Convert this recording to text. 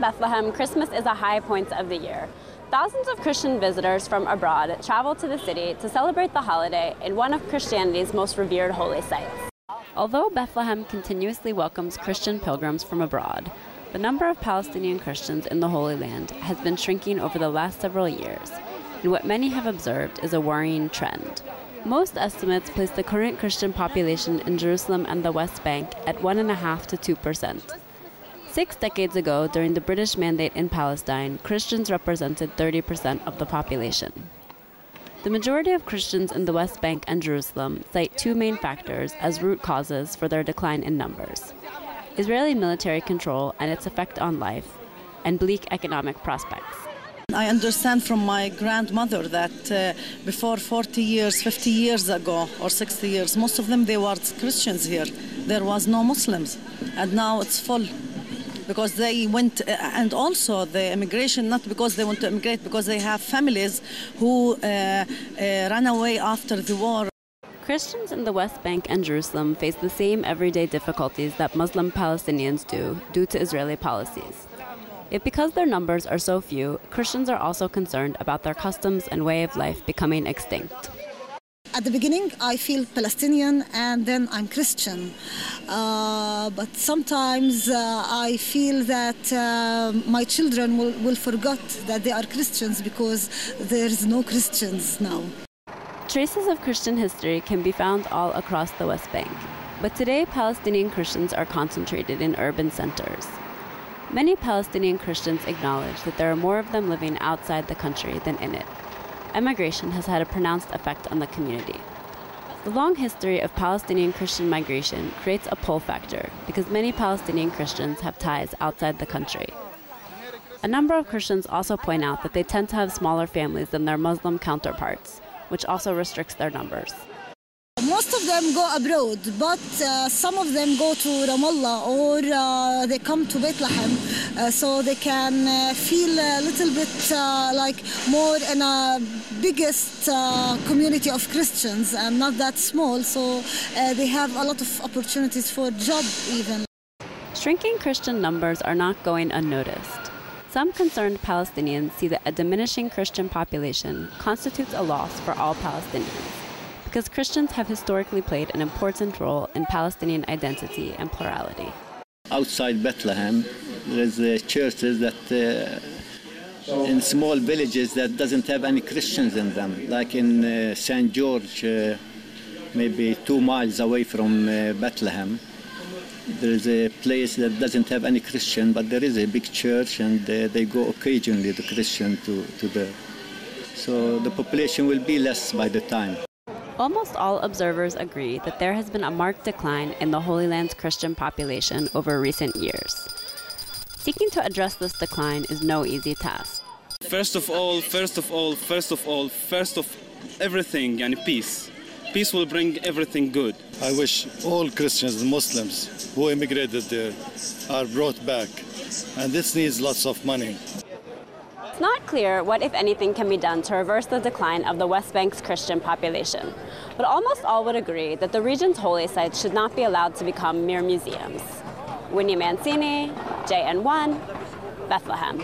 Bethlehem, Christmas is a high point of the year. Thousands of Christian visitors from abroad travel to the city to celebrate the holiday in one of Christianity's most revered holy sites. Although Bethlehem continuously welcomes Christian pilgrims from abroad, the number of Palestinian Christians in the Holy Land has been shrinking over the last several years, and what many have observed is a worrying trend. Most estimates place the current Christian population in Jerusalem and the West Bank at 1.5% to 2%. 6 decades ago, during the British Mandate in Palestine, Christians represented 30% of the population. The majority of Christians in the West Bank and Jerusalem cite two main factors as root causes for their decline in numbers: Israeli military control and its effect on life, and bleak economic prospects. I understand from my grandmother that before 40 years, 50 years ago, or 60 years, most of them, they were Christians here. There was no Muslims, and now it's full. Because they went, and also the immigration, not because they want to immigrate, because they have families who ran away after the war. Christians in the West Bank and Jerusalem face the same everyday difficulties that Muslim Palestinians do due to Israeli policies. Yet because their numbers are so few, Christians are also concerned about their customs and way of life becoming extinct. At the beginning, I feel Palestinian and then I'm Christian. But sometimes I feel that my children will forget that they are Christians because there's no Christians now. Traces of Christian history can be found all across the West Bank. But today, Palestinian Christians are concentrated in urban centers. Many Palestinian Christians acknowledge that there are more of them living outside the country than in it. Emigration has had a pronounced effect on the community. The long history of Palestinian Christian migration creates a pull factor because many Palestinian Christians have ties outside the country. A number of Christians also point out that they tend to have smaller families than their Muslim counterparts, which also restricts their numbers. Most of them go abroad, but some of them go to Ramallah or they come to Bethlehem so they can feel a little bit like more in a biggest community of Christians and not that small, so they have a lot of opportunities for job even. Shrinking Christian numbers are not going unnoticed. Some concerned Palestinians see that a diminishing Christian population constitutes a loss for all Palestinians, because Christians have historically played an important role in Palestinian identity and plurality. Outside Bethlehem, there's churches that in small villages that doesn't have any Christians in them, like in St. George, maybe 2 miles away from Bethlehem. There's a place that doesn't have any Christian, but there is a big church, and they go occasionally, the Christian, to there. So the population will be less by the time. Almost all observers agree that there has been a marked decline in the Holy Land's Christian population over recent years. Seeking to address this decline is no easy task. First of everything, and peace. Peace will bring everything good. I wish all Christians and Muslims who immigrated there are brought back, and this needs lots of money. It's not clear what, if anything, can be done to reverse the decline of the West Bank's Christian population, but almost all would agree that the region's holy sites should not be allowed to become mere museums. Winnie Mancini, JN1, Bethlehem.